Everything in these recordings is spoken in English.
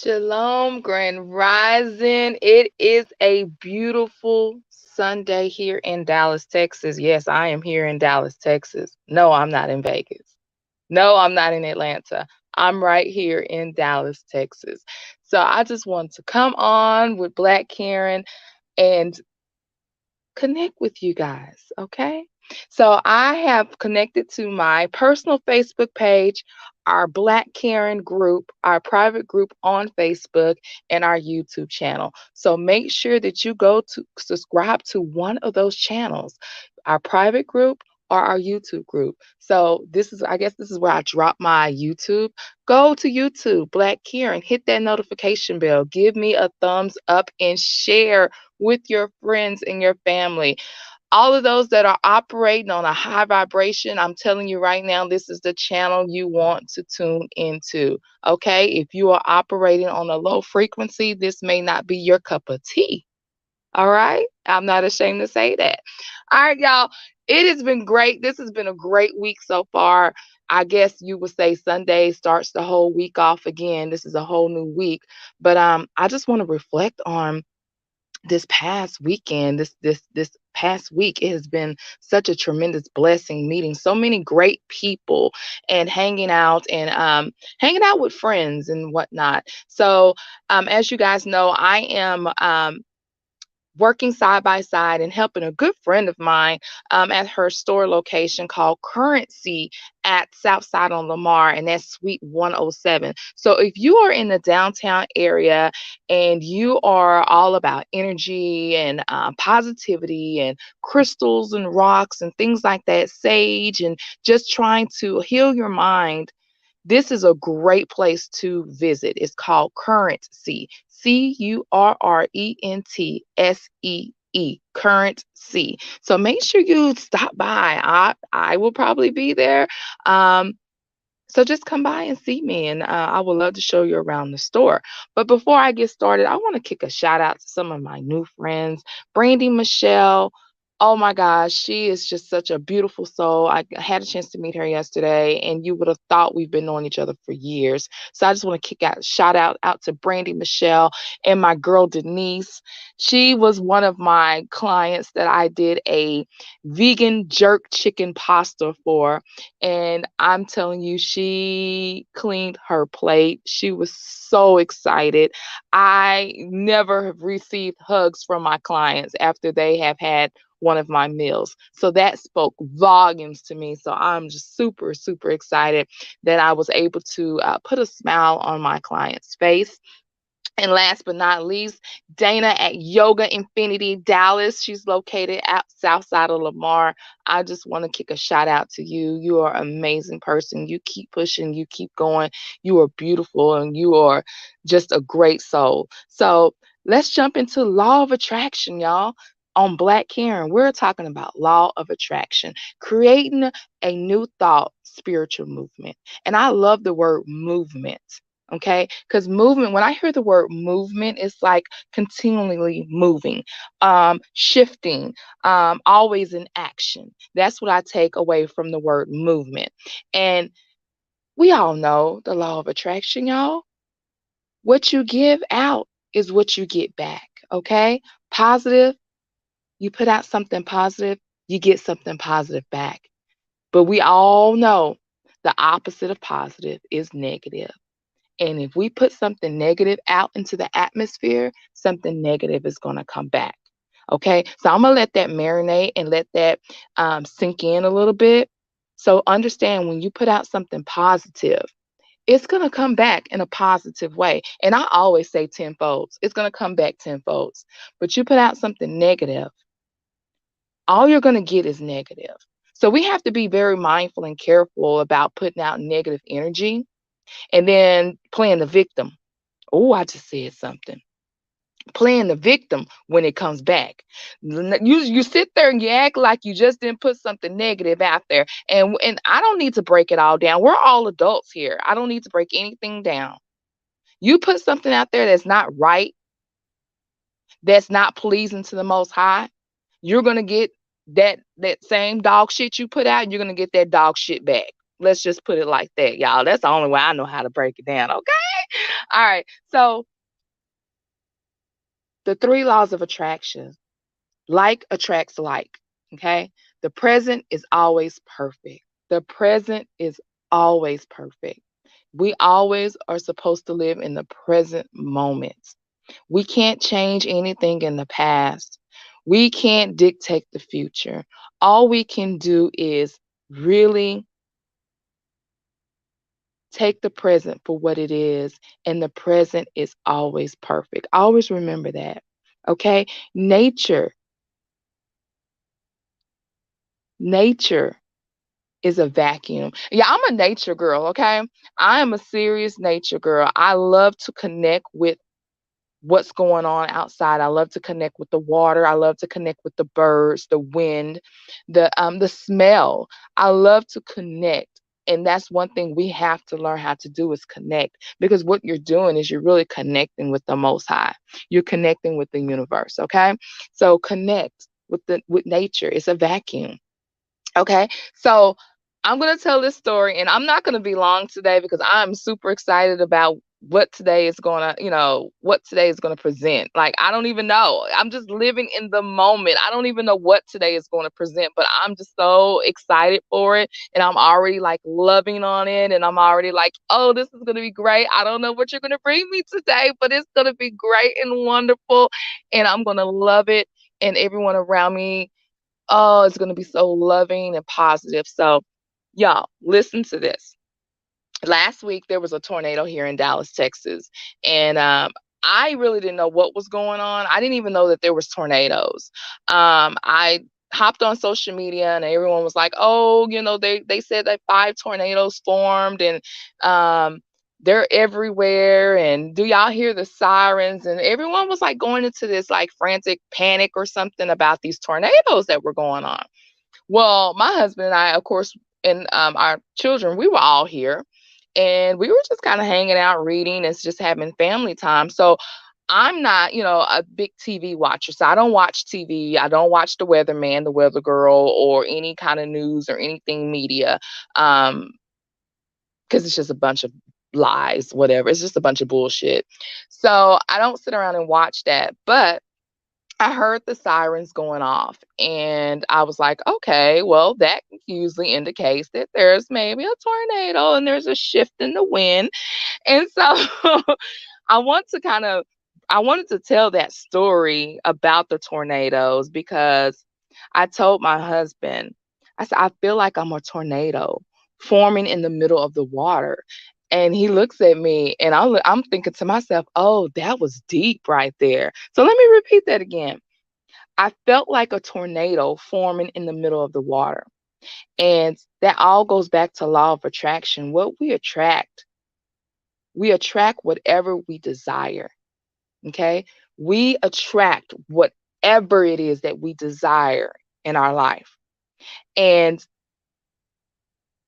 Shalom, Grand Rising. It is a beautiful Sunday here in Dallas, Texas. Yes, I am here in Dallas, Texas. No, I'm not in Vegas. No, I'm not in Atlanta. I'm right here in Dallas, Texas. So I just want to come on with Black Karen and connect with you guys, okay? So I have connected to my personal Facebook page, our Black Karen group, our private group on Facebook, and our YouTube channel. So make sure that you go to subscribe to one of those channels, our private group or our YouTube group. So I guess this is where I drop my YouTube. Go to YouTube, Black Karen, hit that notification bell, give me a thumbs up and share with your friends and your family. All of those that are operating on a high vibration, I'm telling you right now, this is the channel you want to tune into. Okay. If you are operating on a low frequency, this may not be your cup of tea. All right. I'm not ashamed to say that. All right, y'all. It has been great. This has been a great week so far. I guess you would say Sunday starts the whole week off again. This is a whole new week. But I just want to reflect on this past weekend, this past week. It has been such a tremendous blessing meeting so many great people and hanging out with friends and whatnot. So as you guys know, I am working side by side and helping a good friend of mine at her store location called Currency at Southside on Lamar, and that's Suite 107. So if you are in the downtown area and you are all about energy and positivity and crystals and rocks and things like that, sage, and just trying to heal your mind, this is a great place to visit. It's called Currency, Currentsee, Currency. So make sure you stop by. I will probably be there. Um, so just come by and see me, and I would love to show you around the store. But before I get started, I want to kick a shout out to some of my new friends, Brandy Michelle. Oh my gosh, she is just such a beautiful soul. I had a chance to meet her yesterday, and you would have thought we've been knowing each other for years. So I just want to shout out to Brandy Michelle and my girl Denise. She was one of my clients that I did a vegan jerk chicken pasta for, and I'm telling you, she cleaned her plate. She was so excited. I never have received hugs from my clients after they have had one of my meals. So that spoke volumes to me. So I'm just super, super excited that I was able to put a smile on my client's face. And last but not least, Dana at Yoga Infinity Dallas. She's located out south side of Lamar. I just want to kick a shout out to you. You are an amazing person. You keep pushing, you keep going. You are beautiful and you are just a great soul. So let's jump into law of attraction, y'all. On Black Karen, we're talking about law of attraction, creating a new thought, spiritual movement. And I love the word movement. Okay, because movement, when I hear the word movement, it's like continually moving, shifting, always in action. That's what I take away from the word movement. And we all know the law of attraction, y'all. What you give out is what you get back. Okay, positive, you put out something positive, you get something positive back. But we all know the opposite of positive is negative. And if we put something negative out into the atmosphere, something negative is going to come back. Okay. So I'm going to let that marinate and let that sink in a little bit. So understand, when you put out something positive, it's going to come back in a positive way. And I always say tenfold. It's going to come back tenfold. But you put out something negative, all you're going to get is negative. So we have to be very mindful and careful about putting out negative energy and then playing the victim. Oh, I just said something. Playing the victim when it comes back. You sit there and you act like you just didn't put something negative out there. And I don't need to break it all down. We're all adults here. I don't need to break anything down. You put something out there that's not right, that's not pleasing to the most high, you're gonna get that same dog shit you put out, you're gonna get that dog shit back. Let's just put it like that, y'all. That's the only way I know how to break it down. Okay. All right. So the three laws of attraction. Like attracts like. Okay. The present is always perfect. The present is always perfect. We always are supposed to live in the present moment. We can't change anything in the past. We can't dictate the future. All we can do is really take the present for what it is, and the present is always perfect. Always remember that. Okay? Nature, nature is a vacuum. Yeah, I'm a nature girl, okay? I am a serious nature girl. I love to connect with what's going on outside. I love to connect with the water. I love to connect with the birds, the wind, the smell. I love to connect. And that's one thing we have to learn how to do is connect, because what you're doing is you're really connecting with the most high. You're connecting with the universe, okay? So connect with nature. It's a vacuum. Okay, so I'm going to tell this story, and I'm not going to be long today because I'm super excited about what today is going to, what today is going to present. Like, I don't even know. I'm just living in the moment. I don't even know what today is going to present, but I'm just so excited for it. And I'm already like loving on it. And I'm already like, oh, this is going to be great. I don't know what you're going to bring me today, but it's going to be great and wonderful. And I'm going to love it. And everyone around me, oh, it's going to be so loving and positive. So, y'all, listen to this. Last week, there was a tornado here in Dallas, Texas. And I really didn't know what was going on. I didn't even know that there was tornadoes. I hopped on social media and everyone was like, oh, they said that 5 tornadoes formed, and they're everywhere. And do y'all hear the sirens? And everyone was like going into this like frantic panic or something about these tornadoes that were going on. Well, my husband and I, of course, and our children, we were all here, and we were just kind of hanging out, reading, and just having family time. So I'm not, a big TV watcher. So I don't watch TV. I don't watch the weatherman, the weather girl, or any kind of news or anything media, because it's just a bunch of lies, whatever. It's just a bunch of bullshit. So I don't sit around and watch that. But I heard the sirens going off, and I was like, okay, well, that usually indicates that there's maybe a tornado and there's a shift in the wind. And so I want to kind of I wanted to tell that story about the tornadoes because I told my husband, I said, I feel like I'm a tornado forming in the middle of the water. And he looks at me, and I'm thinking to myself, oh, that was deep right there. So let me repeat that again. I felt like a tornado forming in the middle of the water. And that all goes back to law of attraction. What we attract whatever we desire. Okay? We attract whatever it is that we desire in our life. And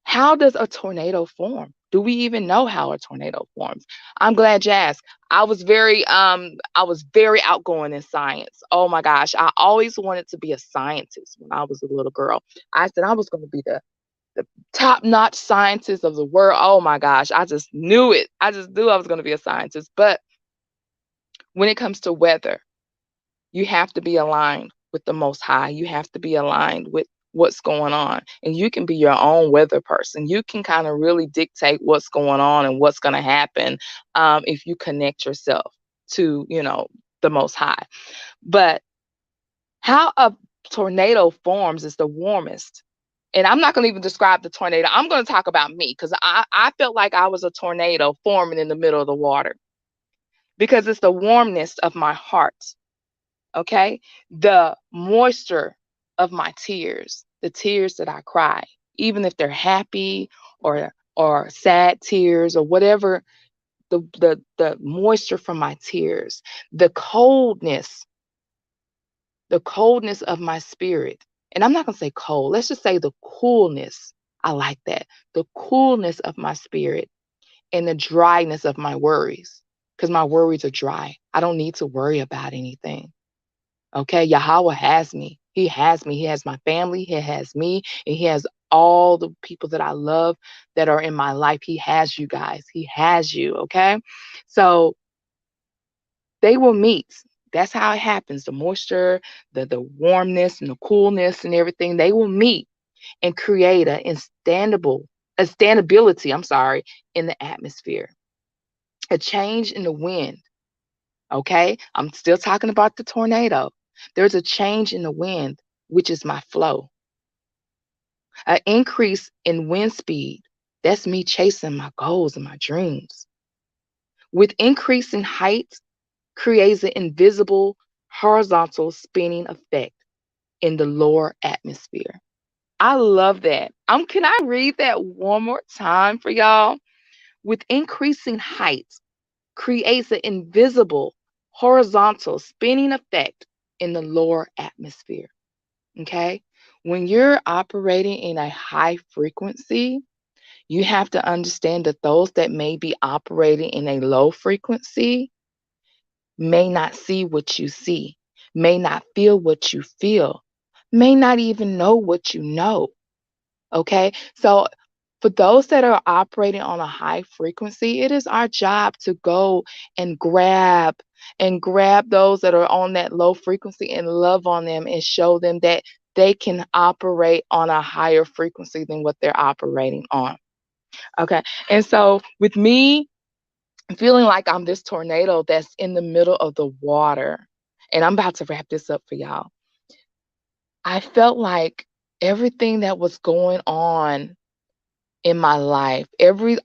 how does a tornado form? Do we even know how a tornado forms? I'm glad you asked. I was very outgoing in science. Oh my gosh, I always wanted to be a scientist when I was a little girl. I said I was going to be the top-notch scientist of the world. Oh my gosh, I just knew it. I just knew I was going to be a scientist. But when it comes to weather, you have to be aligned with the Most High. You have to be aligned with what's going on. And you can be your own weather person. You can kind of really dictate what's going on and what's going to happen if you connect yourself to, the Most High. But how a tornado forms is the warmest. And I'm not going to even describe the tornado. I'm going to talk about me because I felt like I was a tornado forming in the middle of the water because it's the warmness of my heart. Okay, the moisture of my tears, the tears that I cry, even if they're happy or sad tears or whatever, the moisture from my tears, the coldness of my spirit. And I'm not going to say cold, let's just say the coolness. I like that. The coolness of my spirit and the dryness of my worries, because my worries are dry. I don't need to worry about anything. Okay, Yahweh has me. He has me. He has my family. He has me. And he has all the people that I love that are in my life. He has you guys. He has you, okay? So they will meet. That's how it happens. The moisture, the warmness and the coolness and everything, they will meet and create a standability, I'm sorry, in the atmosphere. A change in the wind, okay? I'm still talking about the tornado. There's a change in the wind, which is my flow. An increase in wind speed, that's me chasing my goals and my dreams. With increase in height, creates an invisible horizontal spinning effect in the lower atmosphere. I love that. Can I read that one more time for y'all? With increasing height, creates an invisible horizontal spinning effect in the lower atmosphere. Okay? When you're operating in a high frequency, you have to understand that those that may be operating in a low frequency may not see what you see, may not feel what you feel, may not even know what you know. Okay. So, for those that are operating on a high frequency, it is our job to go and grab those that are on that low frequency and love on them and show them that they can operate on a higher frequency than what they're operating on. Okay. And so, with me feeling like I'm this tornado that's in the middle of the water, and I'm about to wrap this up for y'all. I felt like everything that was going on in my life,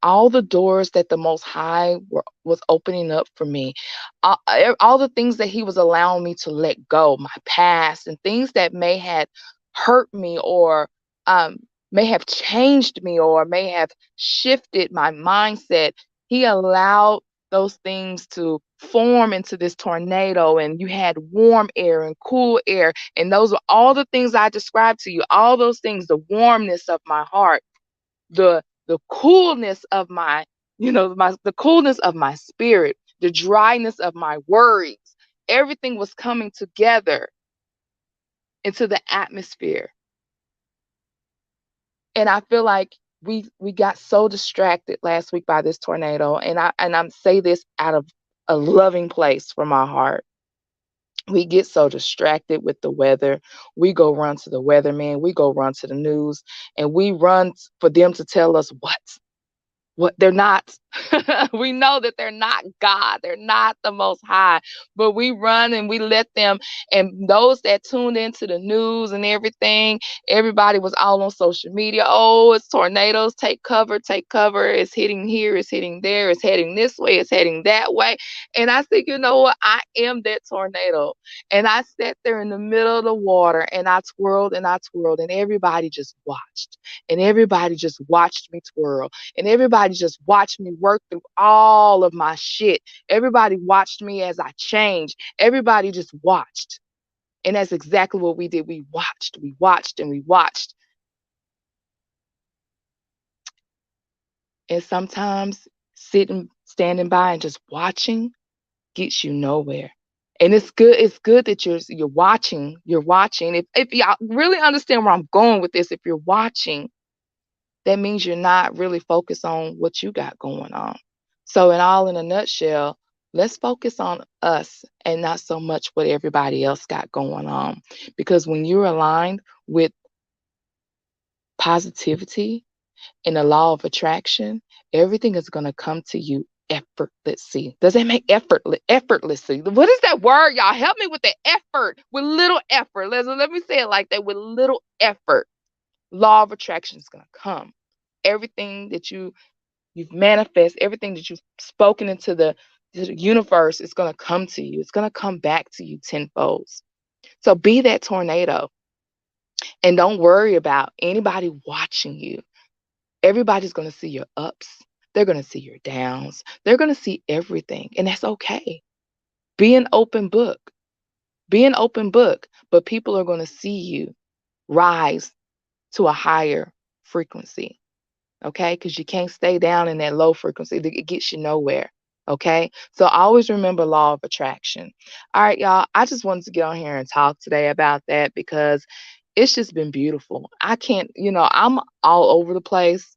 all the doors that the Most High was opening up for me, all the things that He was allowing me to let go, my past and things that may have hurt me or um, may have changed me or may have shifted my mindset. He allowed those things to form into this tornado, and you had warm air and cool air, and those were all the things I described to you. All those things, the warmness of my heart, the coolness of my the coolness of my spirit, the dryness of my worries, everything was coming together into the atmosphere. And I feel like we got so distracted last week by this tornado, and I'm say this out of a loving place from my heart. We get so distracted with the weather. We go run to the weatherman, we go run to the news, and we run for them to tell us what they're not. We know that they're not God. They're not the Most High. But we run and we let them. And those that tuned into the news and everything, everybody was all on social media. Oh, it's tornadoes. Take cover. Take cover. It's hitting here. It's hitting there. It's heading this way. It's heading that way. And I think, you know what? I am that tornado. And I sat there in the middle of the water and I twirled and I twirled. And everybody just watched. And everybody just watched me twirl. And everybody just watched me work through all of my shit. Everybody watched me as I changed. Everybody just watched. And that's exactly what we did. We watched, and we watched. And sometimes standing by and just watching gets you nowhere. And it's good that you're watching. You're watching. If y'all really understand where I'm going with this, if you're watching, that means you're not really focused on what you got going on. So, in a nutshell, let's focus on us and not so much what everybody else got going on. Because when you're aligned with positivity and the law of attraction, everything is going to come to you effortlessly. Does that make effortlessly? What is that word, y'all? Help me with the effort. With little effort. Let me say it like that. With little effort, law of attraction is going to come. Everything that you've manifest, everything that you've spoken to the universe is going to come to you. It's going to come back to you tenfold. So be that tornado and don't worry about anybody watching you. Everybody's going to see your ups. They're going to see your downs. They're going to see everything. And that's okay. Be an open book. Be an open book. But people are going to see you rise to a higher frequency. Okay? Because you can't stay down in that low frequency. It gets you nowhere. Okay? So always remember law of attraction. All right, y'all. I just wanted to get on here and talk today about that because it's just been beautiful. I can't, I'm all over the place.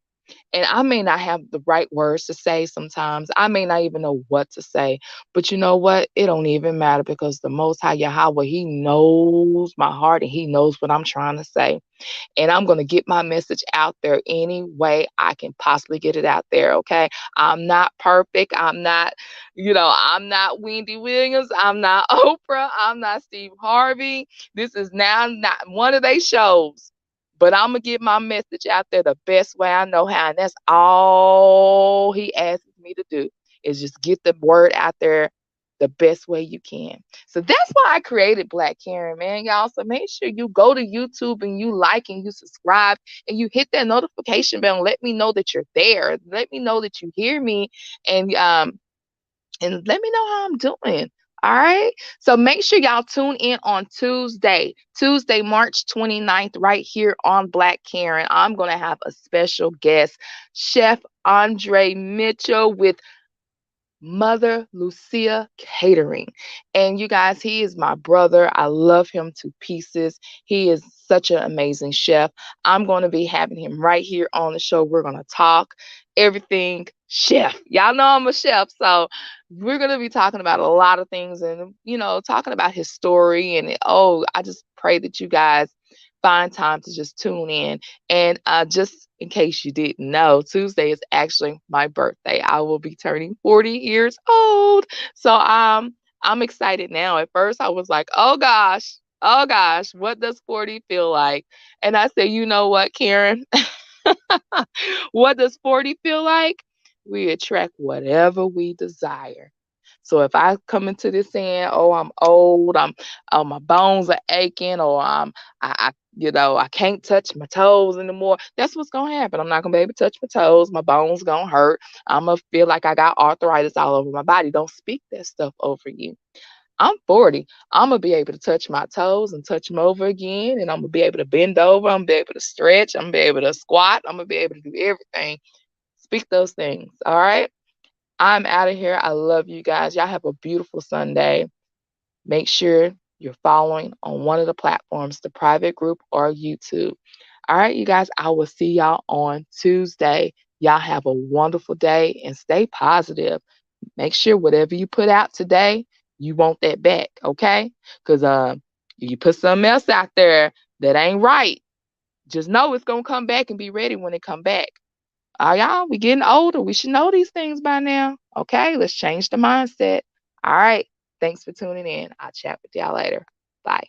And I may not have the right words to say sometimes. I may not even know what to say. But you know what? It don't even matter because the Most High Yahweh, He knows my heart and He knows what I'm trying to say. And I'm going to get my message out there any way I can possibly get it out there. Okay. I'm not perfect. I'm not Wendy Williams. I'm not Oprah. I'm not Steve Harvey. This is now not one of their shows. But I'm going to get my message out there the best way I know how. And that's all he asks me to do is just get the word out there the best way you can. So that's why I created Black Karen, man, y'all. So make sure you go to YouTube and you like and you subscribe and you hit that notification bell and let me know that you're there. Let me know that you hear me and let me know how I'm doing. All right. So make sure y'all tune in on Tuesday, March 29th, right here on Black Karen. I'm going to have a special guest, Chef Andre Mitchell with Mother Lucia Catering. And you guys, he is my brother. I love him to pieces. He is such an amazing chef. I'm going to be having him right here on the show. We're going to talk everything chef. Y'all know I'm a chef, so we're going to be talking about a lot of things and, talking about his story. And I just pray that you guys find time to just tune in. And just in case you didn't know, Tuesday is actually my birthday. I will be turning 40 years old. So I'm excited now. At first I was like, oh gosh, what does 40 feel like? And I said, you know what, Karen? What does 40 feel like? We attract whatever we desire. So if I come into this saying, "Oh, I'm old, my bones are aching, or I can't touch my toes anymore," that's what's gonna happen. I'm not gonna be able to touch my toes. My bones gonna hurt. I'm gonna feel like I got arthritis all over my body. Don't speak that stuff over you. I'm 40. I'm gonna be able to touch my toes and touch them over again, and I'm gonna be able to bend over. I'm gonna be able to stretch. I'm gonna be able to squat. I'm gonna be able to do everything. Speak those things. All right. I'm out of here. I love you guys. Y'all have a beautiful Sunday. Make sure you're following on one of the platforms, the private group or YouTube. All right, you guys, I will see y'all on Tuesday. Y'all have a wonderful day and stay positive. Make sure whatever you put out today, you want that back, okay? Because you put something else out there that ain't right, just know it's going to come back and be ready when it come back. All y'all, we getting older. We should know these things by now. Okay, let's change the mindset. All right. Thanks for tuning in. I'll chat with y'all later. Bye.